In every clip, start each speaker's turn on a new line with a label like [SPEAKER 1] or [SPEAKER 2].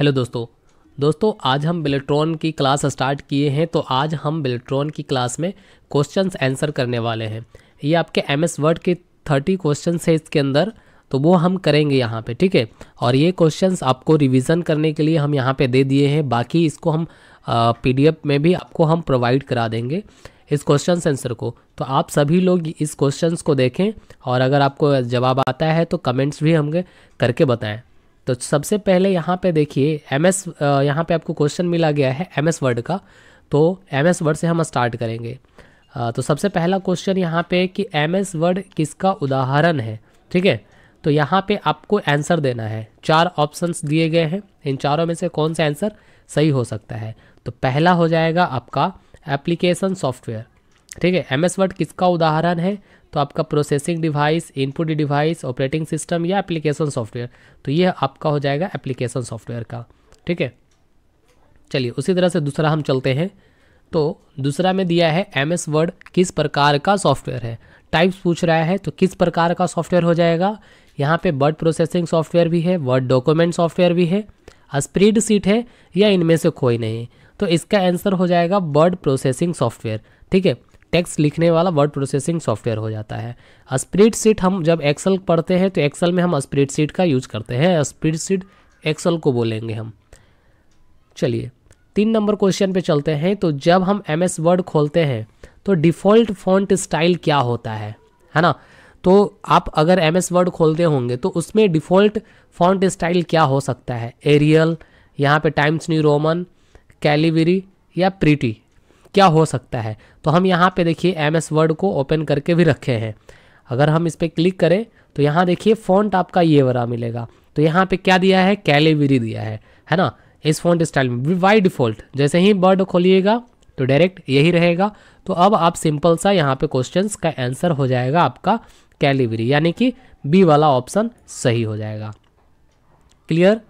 [SPEAKER 1] Hello दोस्तों आज हम बेलेट्रॉन की क्लास स्टार्ट किए हैं। तो आज हम बेलेट्रॉन की क्लास में क्वेश्चंस आंसर करने वाले हैं। ये आपके एमएस वर्ड के 30 क्वेश्चंस है इसके अंदर, तो वो हम करेंगे यहाँ पे, ठीक है। और ये क्वेश्चंस आपको रिवीजन करने के लिए हम यहाँ पे दे दिए हैं। बाकी इसको हम पीडीएफ में भी आपको हम प्रोवाइड करा देंगे इस क्वेश्चन आंसर को। तो आप सभी लोग इस क्वेश्चंस को देखें और अगर आपको जवाब आता है तो कमेंट्स भी हमें करके बताएं। तो सबसे पहले यहाँ पे देखिए यहाँ पे आपको क्वेश्चन मिला गया है एमएस वर्ड का। तो एमएस वर्ड से हम स्टार्ट करेंगे। तो सबसे पहला क्वेश्चन यहाँ पे कि एमएस वर्ड किसका उदाहरण है, ठीक है। तो यहाँ पे आपको आंसर देना है। 4 ऑप्शंस दिए गए हैं, इन चारों में से कौन सा आंसर सही हो सकता है। तो पहला हो जाएगा आपका एप्लीकेशन सॉफ्टवेयर, ठीक है। एमएस वर्ड किसका उदाहरण है, तो आपका processing device, input device, operating system या एप्लीकेशन सॉफ्टवेयर। तो ये आपका हो जाएगा एप्लीकेशन सॉफ्टवेयर का, ठीक है। चलिए उसी तरह से दूसरा हम चलते हैं। तो दूसरा में दिया है एमएस वर्ड किस प्रकार का सॉफ्टवेयर है। टाइप्स पूछ रहा है, तो किस प्रकार का सॉफ्टवेयर हो जाएगा। यहाँ पे वर्ड प्रोसेसिंग सॉफ्टवेयर भी है, वर्ड डॉक्यूमेंट सॉफ्टवेयर भी है, स्प्रेडशीट है, या इनमें से कोई नहीं। तो इसका आंसर हो जाएगा वर्ड प्रोसेसिंग सॉफ्टवेयर, ठीक है। टेक्स्ट लिखने वाला वर्ड प्रोसेसिंग सॉफ्टवेयर हो जाता है। स्प्रेडशीट हम जब एक्सेल पढ़ते हैं तो एक्सेल में हम स्प्रेडशीट का यूज करते हैं, स्प्रेडशीट एक्सेल को बोलेंगे हम। चलिए 3 नंबर क्वेश्चन पे चलते हैं। तो जब हम एमएस वर्ड खोलते हैं तो डिफ़ॉल्ट फॉन्ट स्टाइल क्या होता है ना। तो आप अगर एमएस वर्ड खोलते होंगे तो उसमें डिफ़ॉल्ट फॉन्ट स्टाइल क्या हो सकता है। एरियल, यहाँ पे टाइम्स न्यू रोमन, कैलिबरी या प्रीटी, क्या हो सकता है। तो हम यहाँ पे देखिए एमएस वर्ड को ओपन करके भी रखे हैं। अगर हम इस पर क्लिक करें तो यहाँ देखिए फ़ॉन्ट आपका ये वाला मिलेगा। तो यहाँ पे क्या दिया है, कैलिबरी दिया है ना। इस फॉन्ट स्टाइल में बाई डिफ़ॉल्ट जैसे ही वर्ड खोलिएगा तो डायरेक्ट यही रहेगा। तो अब आप सिंपल सा यहाँ पे क्वेश्चंस का आंसर हो जाएगा आपका कैलिबरी, यानी कि बी वाला ऑप्शन सही हो जाएगा। क्लियर।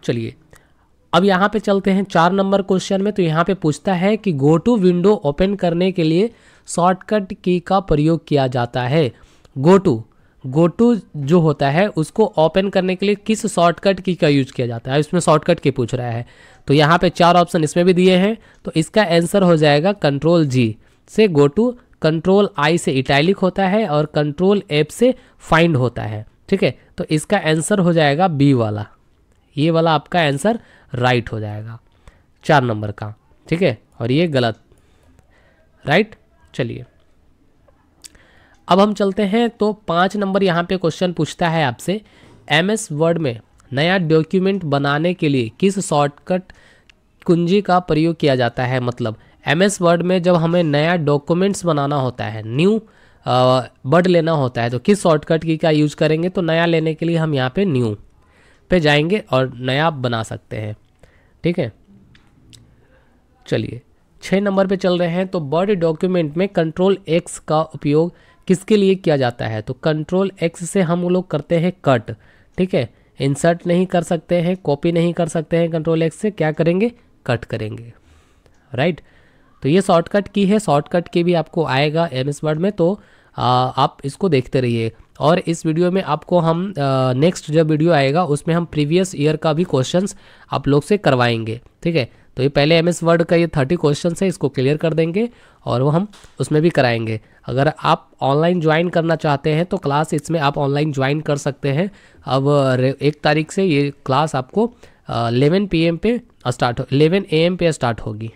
[SPEAKER 1] चलिए अब यहाँ पे चलते हैं 4 नंबर क्वेश्चन में। तो यहाँ पे पूछता है कि गो टू विंडो ओपन करने के लिए शॉर्टकट की का प्रयोग किया जाता है। गो टू जो होता है उसको ओपन करने के लिए किस शॉर्टकट की का यूज किया जाता है, इसमें शॉर्टकट की पूछ रहा है। तो यहाँ पे 4 ऑप्शन इसमें भी दिए हैं। तो इसका आंसर हो जाएगा कंट्रोल जी से गो टू, कंट्रोल आई से इटैलिक होता है और कंट्रोल एफ से फाइंड होता है, ठीक है। तो इसका आंसर हो जाएगा बी वाला, ये वाला आपका आंसर राइट हो जाएगा 4 नंबर का, ठीक है। और ये गलत, राइट। चलिए अब हम चलते हैं। तो 5 नंबर यहाँ पे क्वेश्चन पूछता है आपसे एमएस वर्ड में नया डॉक्यूमेंट बनाने के लिए किस शॉर्टकट कुंजी का प्रयोग किया जाता है। मतलब एमएस वर्ड में जब हमें नया डॉक्यूमेंट्स बनाना होता है, न्यू वर्ड लेना होता है, तो किस शॉर्टकट की का यूज करेंगे। तो नया लेने के लिए हम यहाँ पे न्यू पे जाएंगे और नया बना सकते हैं, ठीक है। चलिए 6 नंबर पे चल रहे हैं। तो वर्ड डॉक्यूमेंट में कंट्रोल एक्स का उपयोग किसके लिए किया जाता है। तो कंट्रोल एक्स से हम लोग करते हैं कट, ठीक है। इंसर्ट नहीं कर सकते हैं, कॉपी नहीं कर सकते हैं। कंट्रोल एक्स से क्या करेंगे, कट करेंगे, राइट। तो ये शॉर्टकट की है, शॉर्टकट की भी आपको आएगा एमएस वर्ड में। तो आप इसको देखते रहिए। और इस वीडियो में आपको हम नेक्स्ट जब वीडियो आएगा उसमें हम प्रीवियस ईयर का भी क्वेश्चंस आप लोग से करवाएंगे, ठीक है। तो ये पहले एमएस वर्ड का ये 30 क्वेश्चंस है, इसको क्लियर कर देंगे और वो हम उसमें भी कराएंगे। अगर आप ऑनलाइन ज्वाइन करना चाहते हैं तो क्लास इसमें आप ऑनलाइन ज्वाइन कर सकते हैं। अब 1 तारीख से ये क्लास आपको 11 PM पे 11 AM पे स्टार्ट होगी।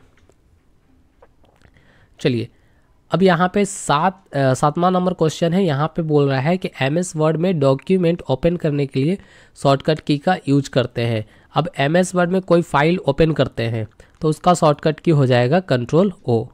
[SPEAKER 1] चलिए अब यहाँ पे 7वां नंबर क्वेश्चन है। यहाँ पे बोल रहा है कि एमएस वर्ड में डॉक्यूमेंट ओपन करने के लिए शॉर्टकट की का यूज करते हैं। अब एमएस वर्ड में कोई फाइल ओपन करते हैं तो उसका शॉर्टकट की हो जाएगा कंट्रोल ओ,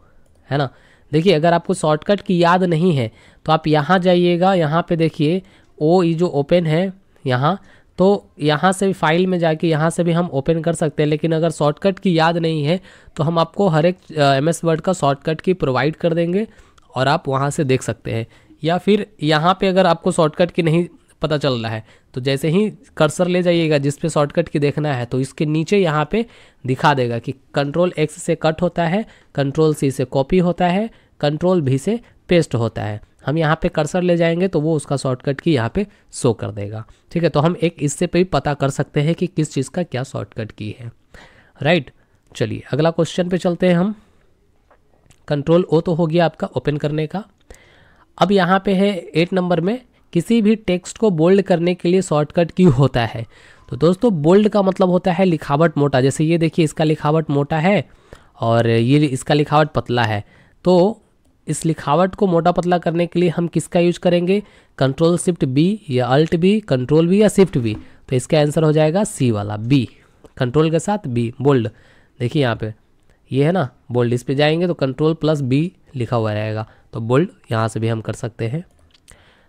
[SPEAKER 1] है ना। देखिए अगर आपको शॉर्टकट की याद नहीं है तो आप यहाँ जाइएगा, यहाँ पे देखिए ओ ये जो ओपन है यहाँ, तो यहाँ से भी फाइल में जाके यहाँ से भी हम ओपन कर सकते हैं। लेकिन अगर शॉर्टकट की याद नहीं है तो हम आपको हर एक एमएस वर्ड का शॉर्टकट की प्रोवाइड कर देंगे और आप वहाँ से देख सकते हैं। या फिर यहाँ पे अगर आपको शॉर्टकट की नहीं पता चल रहा है तो जैसे ही कर्सर ले जाइएगा जिस पे शॉर्टकट की देखना है तो इसके नीचे यहाँ पे दिखा देगा कि कंट्रोल एक्स से कट होता है, कंट्रोल सी से कॉपी होता है, कंट्रोल भी से पेस्ट होता है। हम यहाँ पे कर्सर ले जाएंगे तो वो उसका शॉर्टकट की यहाँ पे शो कर देगा। ठीक है, तो हम एक इससे पे भी पता कर सकते हैं कि किस चीज़ का क्या शॉर्टकट की है। राइट, चलिए अगला क्वेश्चन पे चलते हैं हम। कंट्रोल ओ तो हो गया आपका ओपन करने का। अब यहाँ पे है 8 नंबर में, किसी भी टेक्स्ट को बोल्ड करने के लिए शॉर्टकट की होता है। तो दोस्तों बोल्ड का मतलब होता है लिखावट मोटा। जैसे ये देखिए, इसका लिखावट मोटा है और ये इसका लिखावट पतला है। तो इस लिखावट को मोटा पतला करने के लिए हम किसका यूज करेंगे? कंट्रोल शिफ्ट बी या अल्ट बी, कंट्रोल बी या शिफ्ट बी। तो इसका आंसर हो जाएगा सी वाला बी, कंट्रोल के साथ बी, बोल्ड। देखिए यहाँ पे ये है ना बोल्ड, इस पे जाएंगे तो कंट्रोल प्लस बी लिखा हुआ रहेगा, तो बोल्ड यहाँ से भी हम कर सकते हैं।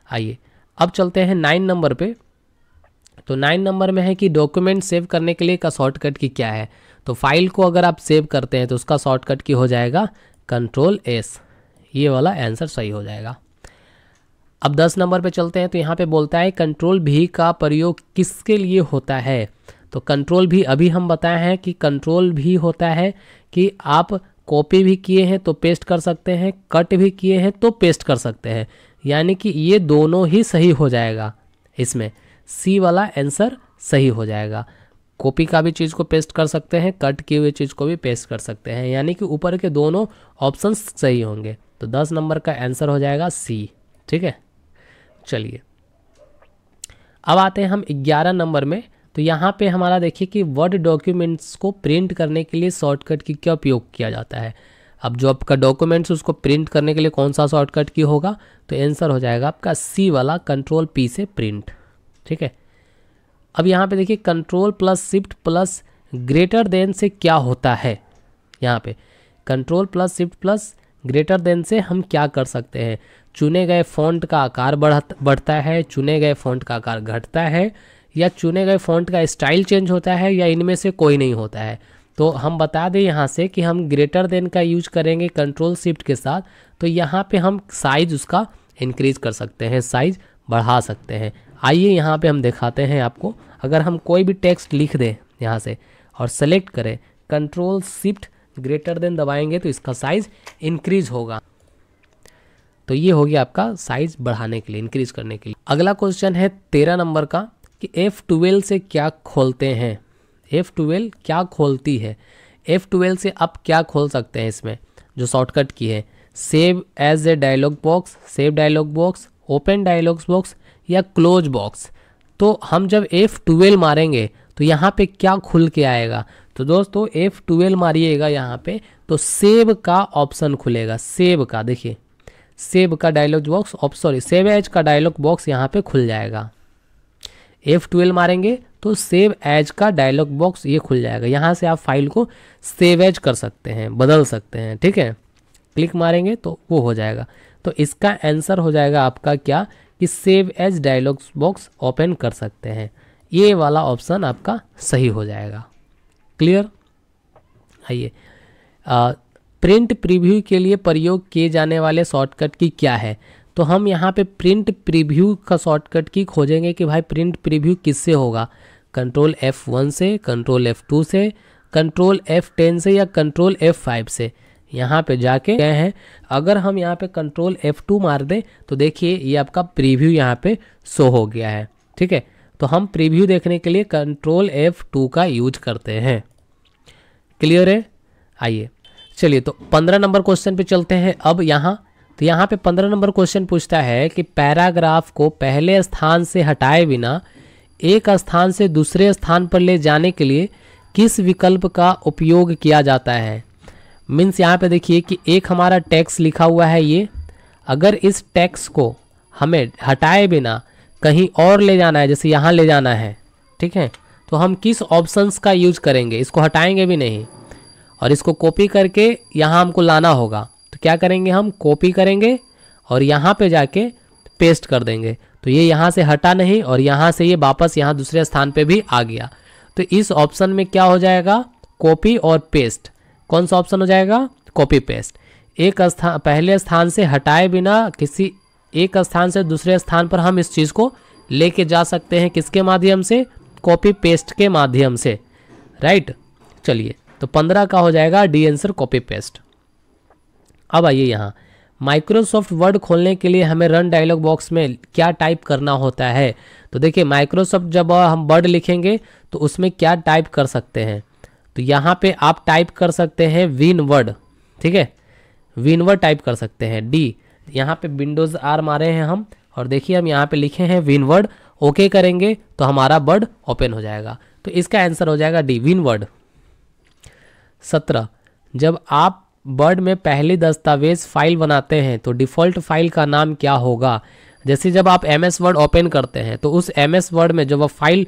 [SPEAKER 1] आइए अब चलते हैं 9 नंबर पे। तो 9 नंबर में है कि डॉक्यूमेंट सेव करने के लिए का शॉर्टकट की क्या है। तो फाइल को अगर आप सेव करते हैं तो उसका शॉर्टकट की हो जाएगा कंट्रोल एस। ये वाला आंसर सही हो जाएगा। अब 10 नंबर पे चलते हैं। तो यहाँ पे बोलता है कंट्रोल भी का प्रयोग किसके लिए होता है। तो कंट्रोल भी अभी हम बताए हैं कि कंट्रोल भी होता है कि आप कॉपी भी किए हैं तो पेस्ट कर सकते हैं, कट भी किए हैं तो पेस्ट कर सकते हैं, यानी कि ये दोनों ही सही हो जाएगा। इसमें सी वाला आंसर सही हो जाएगा। कॉपी का भी चीज़ को पेस्ट कर सकते हैं, कट किए हुए चीज़ को भी पेस्ट कर सकते हैं, यानी कि ऊपर के दोनों ऑप्शंस सही होंगे। तो 10 नंबर का आंसर हो जाएगा सी। ठीक है, चलिए अब आते हैं हम 11 नंबर में। तो यहाँ पे हमारा देखिए कि वर्ड डॉक्यूमेंट्स को प्रिंट करने के लिए शॉर्टकट की क्या उपयोग किया जाता है। अब जो आपका डॉक्यूमेंट्स उसको प्रिंट करने के लिए कौन सा शॉर्टकट की होगा, तो आंसर हो जाएगा आपका सी वाला कंट्रोल पी से प्रिंट। ठीक है, अब यहाँ पे देखिए control plus shift plus greater than से क्या होता है। यहाँ पे control plus shift plus greater than से हम क्या कर सकते हैं। चुने गए फ़ॉन्ट का आकार बढ़ता है, चुने गए फ़ॉन्ट का आकार घटता है, या चुने गए फ़ॉन्ट का स्टाइल चेंज होता है, या इनमें से कोई नहीं होता है। तो हम बता दें यहाँ से कि हम ग्रेटर देन का यूज करेंगे कंट्रोल शिफ्ट के साथ। तो यहाँ पे हम साइज उसका इंक्रीज कर सकते हैं, साइज बढ़ा सकते हैं। आइए यहाँ पे हम दिखाते हैं आपको। अगर हम कोई भी टेक्स्ट लिख दें यहाँ से और सेलेक्ट करें, कंट्रोल शिफ्ट ग्रेटर देन दबाएंगे तो इसका साइज इंक्रीज होगा। तो ये हो गया आपका साइज बढ़ाने के लिए, इंक्रीज करने के लिए। अगला क्वेश्चन है 13 नंबर का कि F12 से क्या खोलते हैं। F12 क्या खोलती है। F12 से आप क्या खोल सकते हैं इसमें जो शॉर्टकट की है। Save as a dialog box, save dialog box, open dialog box या क्लोज बॉक्स। तो हम जब F12 मारेंगे तो यहाँ पे क्या खुल के आएगा। तो दोस्तों F12 मारिएगा यहाँ पे तो सेव का ऑप्शन खुलेगा। सेव का देखिए, सेव का डायलॉग बॉक्स सेव एज का डायलॉग बॉक्स यहाँ पे खुल जाएगा। F12 मारेंगे तो सेव एज का डायलॉग बॉक्स ये खुल जाएगा। यहाँ से आप फाइल को सेव एज कर सकते हैं, बदल सकते हैं। ठीक है, क्लिक मारेंगे तो वो हो जाएगा। तो इसका आंसर हो जाएगा आपका क्या कि save as dialog box open कर सकते हैं। ये वाला ऑप्शन आपका सही हो जाएगा। क्लियर। आइए प्रिंट प्रीव्यू के लिए प्रयोग किए जाने वाले शॉर्टकट की क्या है। तो हम यहाँ पे प्रिंट प्रीव्यू का शॉर्टकट की खोजेंगे कि भाई प्रिंट प्रीव्यू किससे होगा। कंट्रोल F1 से, कंट्रोल F2 से, कंट्रोल F10 से या कंट्रोल F5 से। यहाँ पे जाके गए हैं, अगर हम यहाँ पे कंट्रोल F2 मार दें तो देखिए ये आपका प्रीव्यू यहाँ पे शो हो गया है। ठीक है, तो हम प्रीव्यू देखने के लिए कंट्रोल F2 का यूज करते हैं। क्लियर है। आइए चलिए तो 15 नंबर क्वेश्चन पे चलते हैं। अब यहाँ तो यहाँ पे 15 नंबर क्वेश्चन पूछता है कि पैराग्राफ को पहले स्थान से हटाए बिना एक स्थान से दूसरे स्थान पर ले जाने के लिए किस विकल्प का उपयोग किया जाता है। मीन्स यहाँ पे देखिए कि एक हमारा टेक्स्ट लिखा हुआ है ये, अगर इस टेक्स्ट को हमें हटाए बिना कहीं और ले जाना है, जैसे यहाँ ले जाना है, ठीक है, तो हम किस ऑप्शंस का यूज करेंगे। इसको हटाएंगे भी नहीं और इसको कॉपी करके यहाँ हमको लाना होगा। तो क्या करेंगे, हम कॉपी करेंगे और यहाँ पे जाके पेस्ट कर देंगे। तो ये यहाँ से हटा नहीं और यहाँ से ये वापस यहाँ दूसरे स्थान पे भी आ गया। तो इस ऑप्शन में क्या हो जाएगा, कॉपी और पेस्ट। कौन सा ऑप्शन हो जाएगा, कॉपी पेस्ट। एक स्थान पहले स्थान से हटाए बिना किसी एक स्थान से दूसरे स्थान पर हम इस चीज़ को लेके जा सकते हैं, किसके माध्यम से, कॉपी पेस्ट के माध्यम से। राइट। चलिए तो 15 का हो जाएगा डी आंसर, कॉपी पेस्ट। अब आइए यहाँ माइक्रोसॉफ्ट वर्ड खोलने के लिए हमें रन डायलॉग बॉक्स में क्या टाइप करना होता है? तो देखिए माइक्रोसॉफ्ट जब हम वर्ड लिखेंगे तो उसमें क्या टाइप कर सकते हैं? तो यहाँ पे आप टाइप कर सकते हैं विन वर्ड, ठीक है, विन वर्ड टाइप कर सकते हैं। डी, यहाँ पे विंडोज आर मारे हैं हम, और देखिए हम यहाँ पे लिखे हैं विन वर्ड। ओके करेंगे तो हमारा वर्ड ओपन हो जाएगा। तो इसका आंसर हो जाएगा डी, विन वर्ड। 17, जब आप वर्ड में पहली दस्तावेज फाइल बनाते हैं तो डिफ़ॉल्ट फाइल का नाम क्या होगा? जैसे जब आप MS वर्ड ओपन करते हैं तो उस MS वर्ड में जब आप फाइल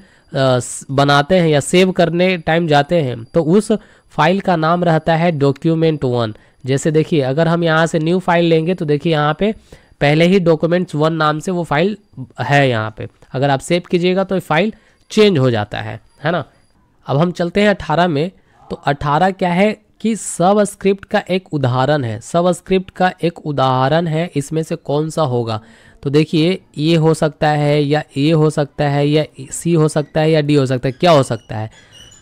[SPEAKER 1] बनाते हैं या सेव करने टाइम जाते हैं तो उस फाइल का नाम रहता है document1। जैसे देखिए अगर हम यहाँ से न्यू फाइल लेंगे तो देखिए यहाँ पे पहले ही documents1 नाम से वो फाइल है यहाँ पे। अगर आप सेव कीजिएगा तो फाइल चेंज हो जाता है ना। अब हम चलते हैं 18 में। तो 18 क्या है कि सब स्क्रिप्ट का एक उदाहरण है। सब स्क्रिप्ट का एक उदाहरण है, इसमें से कौन सा होगा? तो देखिए ये हो सकता है या ए हो सकता है या सी हो सकता है या डी हो सकता है। क्या हो सकता है?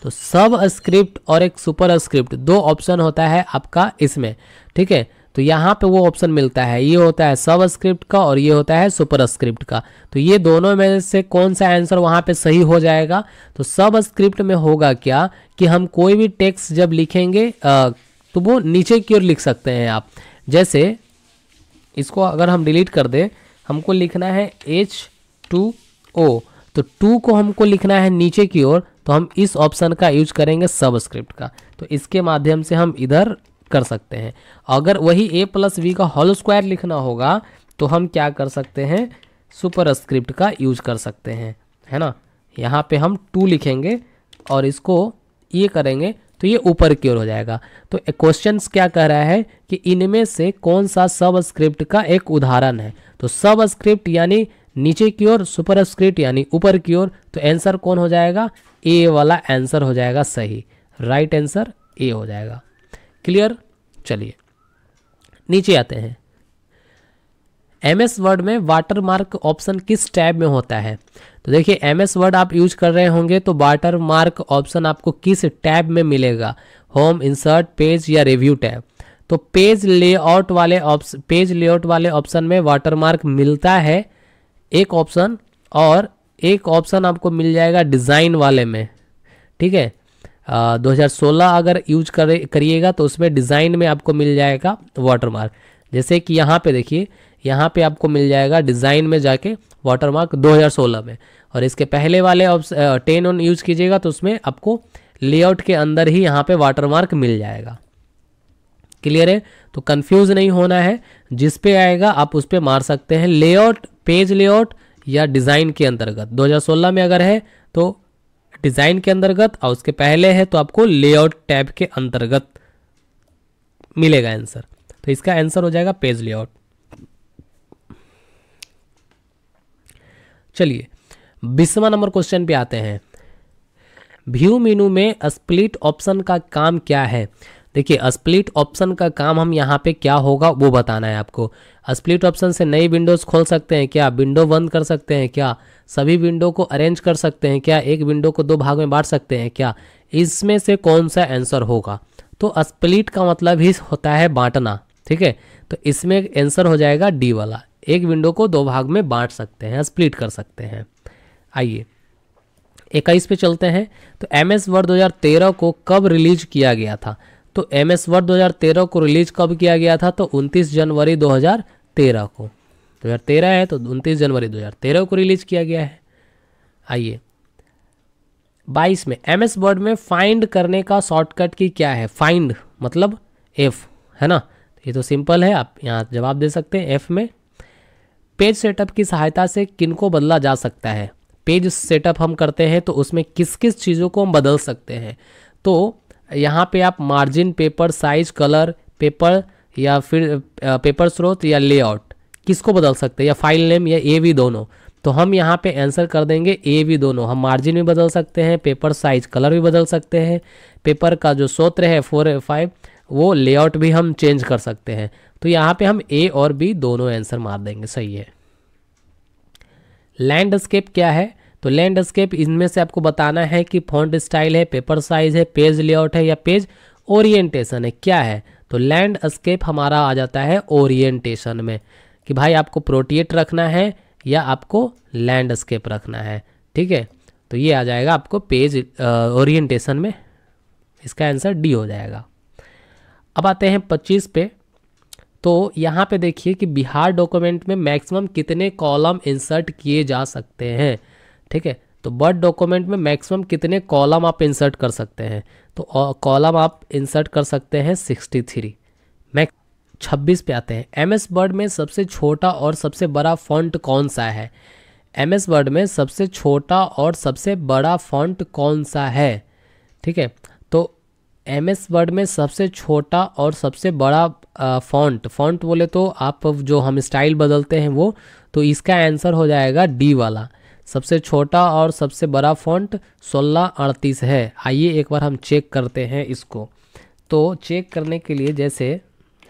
[SPEAKER 1] तो सब स्क्रिप्ट और एक सुपर स्क्रिप्ट, दो ऑप्शन होता है आपका इसमें, ठीक है। तो यहाँ पे वो ऑप्शन मिलता है, ये होता है सब स्क्रिप्ट का और ये होता है सुपर स्क्रिप्ट का। तो ये दोनों में से कौन सा आंसर वहाँ पे सही हो जाएगा? तो सब स्क्रिप्ट में होगा क्या कि हम कोई भी टेक्स्ट जब लिखेंगे तो वो नीचे की ओर लिख सकते हैं आप। जैसे इसको अगर हम डिलीट कर दें, हमको लिखना है H2O, तो 2 को हमको लिखना है नीचे की ओर, तो हम इस ऑप्शन का यूज करेंगे सब स्क्रिप्ट का। तो इसके माध्यम से हम इधर कर सकते हैं। अगर वही A+V का होल स्क्वायर लिखना होगा तो हम क्या कर सकते हैं? सुपर स्क्रिप्ट का यूज कर सकते हैं, है ना। यहाँ पे हम 2 लिखेंगे और इसको ये करेंगे तो ये ऊपर की ओर हो जाएगा। तो क्वेश्चन क्या कह रहा है कि इनमें से कौन सा सब स्क्रिप्ट का एक उदाहरण है? तो सब स्क्रिप्ट यानी नीचे की ओर, सुपर स्क्रिप्ट यानी ऊपर की ओर। तो आंसर कौन हो जाएगा? ए वाला आंसर हो जाएगा सही। राइट आंसर ए हो जाएगा। क्लियर? चलिए नीचे आते हैं। MS वर्ड में वाटरमार्क ऑप्शन किस टैब में होता है? तो देखिए MS वर्ड आप यूज कर रहे होंगे तो वाटरमार्क ऑप्शन आपको किस टैब में मिलेगा? होम, इंसर्ट, पेज या रिव्यू टैब? तो पेज लेआउट वाले ऑप्शन में वाटरमार्क मिलता है एक ऑप्शन, और एक ऑप्शन आपको मिल जाएगा डिज़ाइन वाले में, ठीक है। 2016 अगर यूज करिएगा तो उसमें डिज़ाइन में आपको मिल जाएगा वाटरमार्क। जैसे कि यहाँ पे देखिए, यहाँ पे आपको मिल जाएगा डिज़ाइन में जाके वाटरमार्क 2016 में, और इसके पहले वाले 10 ऑन यूज कीजिएगा तो उसमें आपको लेआउट के अंदर ही यहाँ पे वाटरमार्क मिल जाएगा। क्लियर है? तो कंफ्यूज नहीं होना है, जिस पे आएगा आप उस पे मार सकते हैं। लेआउट, पेज लेआउट या डिज़ाइन के अंतर्गत 2016 में अगर है तो डिज़ाइन के अंतर्गत, और उसके पहले है तो आपको लेआउट टैब के अंतर्गत मिलेगा आंसर। तो इसका आंसर हो जाएगा पेज लेआउट। चलिए 20वां नंबर क्वेश्चन पे आते हैं। व्यू मेनू में स्प्लिट ऑप्शन का काम क्या है? देखिए स्प्लिट ऑप्शन का काम हम यहाँ पे क्या होगा वो बताना है आपको। स्प्लिट ऑप्शन से नई विंडोज खोल सकते हैं क्या? विंडो बंद कर सकते हैं क्या? सभी विंडो को अरेंज कर सकते हैं क्या? एक विंडो को 2 भाग में बांट सकते हैं क्या? इसमें से कौन सा आंसर होगा? तो स्प्लिट का मतलब ही होता है बांटना, ठीक है। तो इसमें आंसर हो जाएगा डी वाला, एक विंडो को 2 भाग में बांट सकते हैं, स्प्लिट कर सकते हैं। आइए 21 पे चलते हैं। तो MS वर्ड 2013 को कब रिलीज किया गया था? तो MS वर्ड 2013 को रिलीज कब किया गया था? तो 29 जनवरी 2013 को। 2013 है तो 29 जनवरी 2013 को रिलीज किया गया है। आइए 22 में MS वर्ड में फाइंड करने का शॉर्टकट की क्या है? फाइंड मतलब F, है ना। ये तो सिंपल है, आप यहाँ जवाब दे सकते हैं F में। पेज सेटअप की सहायता से किनको बदला जा सकता है? पेज सेटअप हम करते हैं तो उसमें किस किस चीज़ों को हम बदल सकते हैं? तो यहाँ पे आप margin, paper size, colour, paper या फिर पेपर स्रोत या लेआउट, किसको बदल सकते हैं? या फाइल नेम या AV दोनों? तो हम यहाँ पे आंसर कर देंगे AV दोनों। हम मार्जिन भी बदल सकते हैं, पेपर साइज, कलर भी बदल सकते हैं, पेपर का जो सूत्र है 4/5 वो लेआउट भी हम चेंज कर सकते हैं। तो यहाँ पे हम A और B दोनों आंसर मार देंगे, सही है। लैंडस्केप क्या है? तो लैंडस्केप इनमें से आपको बताना है कि फॉन्ट स्टाइल है, पेपर साइज है, पेज लेआउट है या पेज ओरिएंटेशन है, क्या है? तो लैंडस्केप हमारा आ जाता है ओरिएंटेशन में, कि भाई आपको प्रोटेक्ट रखना है या आपको लैंडस्केप रखना है। ठीक है, तो ये आ जाएगा आपको पेज ओरिएंटेशन में, इसका आंसर डी हो जाएगा। अब आते हैं 25 पे। तो यहाँ पे देखिए कि बिहार डॉक्यूमेंट में मैक्सिमम कितने कॉलम इंसर्ट किए जा सकते हैं। ठीक है, तो बर्ड डॉक्यूमेंट में मैक्सिमम कितने कॉलम आप इंसर्ट कर सकते हैं, तो कॉलम आप इंसर्ट कर सकते हैं 63। 26 पे आते हैं। एमएस वर्ड में सबसे छोटा और सबसे बड़ा फॉन्ट कौन सा है? एमएस वर्ड में सबसे छोटा और सबसे बड़ा फॉन्ट कौन सा है? ठीक है, तो एमएस वर्ड में सबसे छोटा और सबसे बड़ा फॉन्ट बोले तो आप जो हम स्टाइल बदलते हैं वो, तो इसका आंसर हो जाएगा डी वाला। सबसे छोटा और सबसे बड़ा फॉन्ट 1638 है। आइए एक बार हम चेक करते हैं इसको। तो चेक करने के लिए जैसे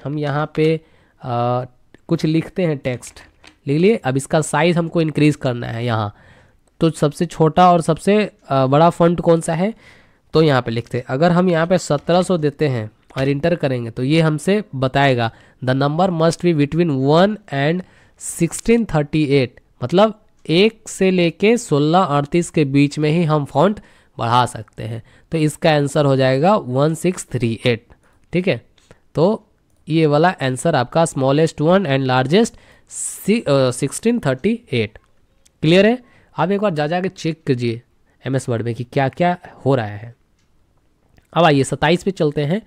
[SPEAKER 1] हम यहाँ पे कुछ लिखते हैं, टेक्स्ट लिख लिए। अब इसका साइज़ हमको इंक्रीज़ करना है यहाँ, तो सबसे छोटा और सबसे बड़ा फॉन्ट कौन सा है, तो यहाँ पे लिखते हैं। अगर हम यहाँ पे 1700 देते हैं और इंटर करेंगे तो ये हमसे बताएगा the number must be between 1 and 1638, मतलब 1 से लेके 1638 के बीच में ही हम फॉन्ट बढ़ा सकते हैं। तो इसका आंसर हो जाएगा 1638। ठीक है, तो ये वाला आंसर आपका स्मॉलेस्ट 1 and लार्जेस्ट 1638। क्लियर है? आप एक बार जा के चेक कीजिए एमएस वर्ड में कि क्या क्या हो रहा है। अब आइए 27 पे चलते हैं।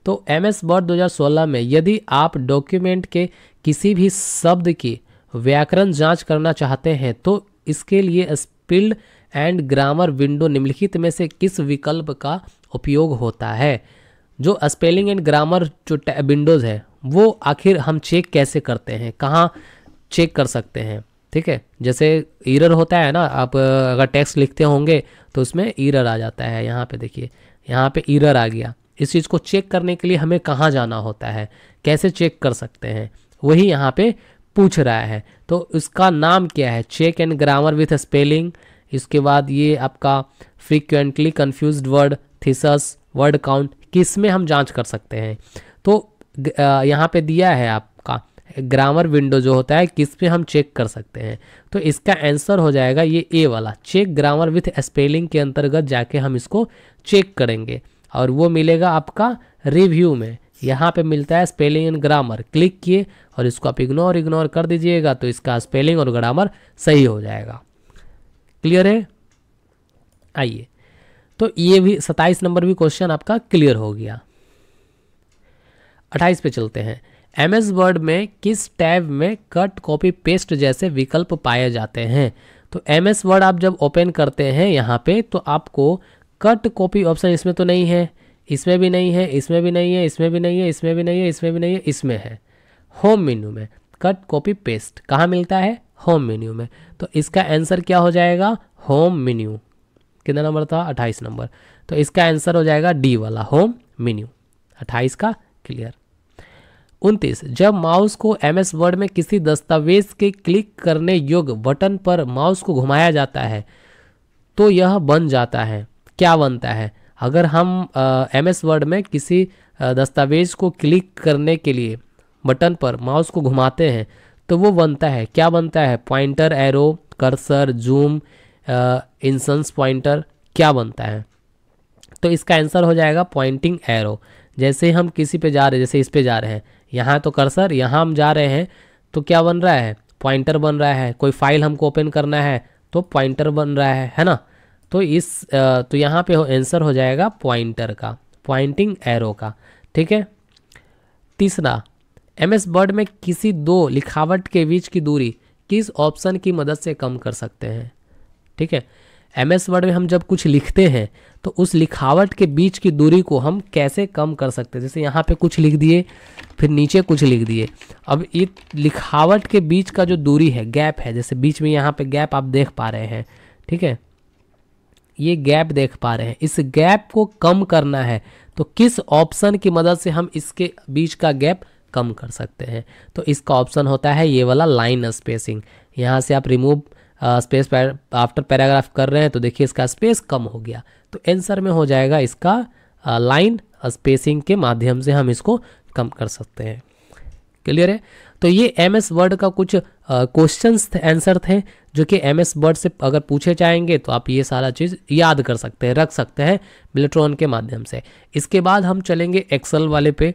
[SPEAKER 1] तो एमएस वर्ड 2016 में यदि आप डॉक्यूमेंट के किसी भी शब्द की व्याकरण जांच करना चाहते हैं तो इसके लिए स्पेल्ड एंड ग्रामर विंडो निम्नलिखित में से किस विकल्प का उपयोग होता है? जो स्पेलिंग एंड ग्रामर जो विंडोज़ है वो आखिर हम चेक कैसे करते हैं, कहाँ चेक कर सकते हैं? ठीक है, जैसे एरर होता है ना, आप अगर टेक्स्ट लिखते होंगे तो उसमें एरर आ जाता है। यहाँ पे देखिए, यहाँ पे एरर आ गया। इस चीज़ को चेक करने के लिए हमें कहाँ जाना होता है, कैसे चेक कर सकते हैं, वही यहाँ पे पूछ रहा है। तो उसका नाम क्या है? Check and grammar with spelling. इसके बाद ये आपका frequently confused word, thesis, word count, किस में हम जांच कर सकते हैं? तो यहाँ पे दिया है आपका ग्रामर विंडो जो होता है किस पे हम चेक कर सकते हैं। तो इसका आंसर हो जाएगा ये ए वाला, चेक ग्रामर विथ स्पेलिंग के अंतर्गत जाके हम इसको चेक करेंगे और वो मिलेगा आपका रिव्यू में। यहाँ पे मिलता है स्पेलिंग एंड ग्रामर, क्लिक किए और इसको आप इग्नोर कर दीजिएगा तो इसका स्पेलिंग और ग्रामर सही हो जाएगा। क्लियर है? आइए, तो ये भी 27 नंबर भी क्वेश्चन आपका क्लियर हो गया। 28 पे चलते हैं। एमएस वर्ड में किस टैब में कट, कॉपी, पेस्ट जैसे विकल्प पाए जाते हैं? तो एमएस वर्ड आप जब ओपन करते हैं यहाँ पे तो आपको कट, कॉपी ऑप्शन इसमें तो नहीं है, इसमें भी नहीं है, इसमें भी नहीं है, इसमें भी नहीं है, इसमें भी नहीं है, इसमें भी नहीं है, इसमें है होम मेन्यू में। कट, कॉपी, पेस्ट कहाँ मिलता है? होम मेन्यू में। तो इसका आंसर क्या हो जाएगा? Home menu. कितना नंबर था? 28 नंबर। तो इसका आंसर हो जाएगा डी वाला, होम मेन्यू। 28 का क्लियर। 29, जब माउस को एमएस वर्ड में किसी दस्तावेज के क्लिक करने योग्य बटन पर माउस को घुमाया जाता है तो यह बन जाता है, क्या बनता है? अगर हम एमएस वर्ड में किसी दस्तावेज को क्लिक करने के लिए बटन पर माउस को घुमाते हैं तो वो बनता है, क्या बनता है? Pointer, arrow, cursor, zoom, incense pointer, क्या बनता है? तो इसका आंसर हो जाएगा पॉइंटिंग एरो। जैसे हम किसी पे जा रहे हैं, जैसे इस पे जा रहे हैं, यहाँ तो कर्सर, यहाँ हम जा रहे हैं तो क्या बन रहा है? पॉइंटर बन रहा है। कोई फाइल हमको ओपन करना है तो पॉइंटर बन रहा है ना? तो तो यहाँ पे आंसर हो जाएगा पॉइंटर का, पॉइंटिंग एरो का। ठीक है। तीसरा, एमएस वर्ड में किसी दो लिखावट के बीच की दूरी किस ऑप्शन की मदद से कम कर सकते हैं? ठीक है, एमएस वर्ड में हम जब कुछ लिखते हैं तो उस लिखावट के बीच की दूरी को हम कैसे कम कर सकते हैं? जैसे यहाँ पे कुछ लिख दिए, फिर नीचे कुछ लिख दिए। अब ये लिखावट के बीच का जो दूरी है, गैप है, जैसे बीच में यहाँ पे गैप आप देख पा रहे हैं, ठीक है, ये गैप देख पा रहे हैं, इस गैप को कम करना है तो किस ऑप्शन की मदद से हम इसके बीच का गैप कम कर सकते हैं? तो इसका ऑप्शन होता है ये वाला, लाइन स्पेसिंग। यहाँ से आप रिमूव स्पेस आफ्टर पैराग्राफ कर रहे हैं तो देखिए इसका स्पेस कम हो गया, तो आंसर में हो जाएगा इसका लाइन स्पेसिंग के माध्यम से हम इसको कम कर सकते हैं। क्लियर है? तो ये MS वर्ड का कुछ क्वेश्चंस आंसर थे जो कि MS वर्ड से अगर पूछे जाएंगे तो आप ये सारा चीज़ याद कर सकते हैं, रख सकते हैं बिलेट्रॉन के माध्यम से। इसके बाद हम चलेंगे एक्सेल वाले पे।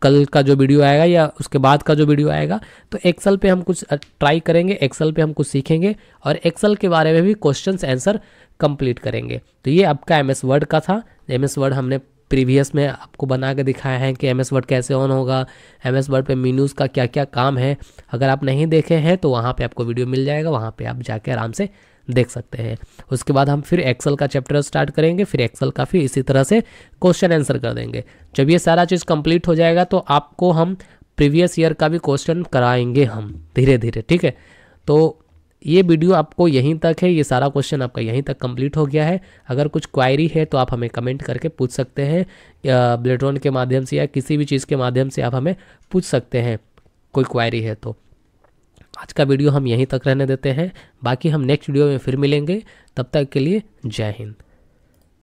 [SPEAKER 1] कल का जो वीडियो आएगा या उसके बाद का जो वीडियो आएगा, तो एक्सेल पे हम कुछ ट्राई करेंगे, एक्सेल पे हम कुछ सीखेंगे और एक्सेल के बारे में भी क्वेश्चंस आंसर कंप्लीट करेंगे। तो ये आपका MS वर्ड का था। MS वर्ड हमने प्रीवियस में आपको बना के दिखाया है कि MS वर्ड कैसे ऑन होगा, MS वर्ड पे मेनूज़ का क्या क्या काम है। अगर आप नहीं देखे हैं तो वहाँ पे आपको वीडियो मिल जाएगा, वहाँ पे आप जाके आराम से देख सकते हैं। उसके बाद हम फिर एक्सेल का चैप्टर स्टार्ट करेंगे, फिर एक्सेल का फिर इसी तरह से क्वेश्चन आंसर कर देंगे। जब ये सारा चीज़ कंप्लीट हो जाएगा तो आपको हम प्रीवियस ईयर का भी क्वेश्चन कराएंगे हम धीरे धीरे, ठीक है? तो ये वीडियो आपको यहीं तक है, ये सारा क्वेश्चन आपका यहीं तक कंप्लीट हो गया है। अगर कुछ क्वायरी है तो आप हमें कमेंट करके पूछ सकते हैं, बिलेट्रॉन के माध्यम से या किसी भी चीज़ के माध्यम से आप हमें पूछ सकते हैं कोई क्वायरी है तो। आज का वीडियो हम यहीं तक रहने देते हैं, बाकी हम नेक्स्ट वीडियो में फिर मिलेंगे। तब तक के लिए जय हिंद।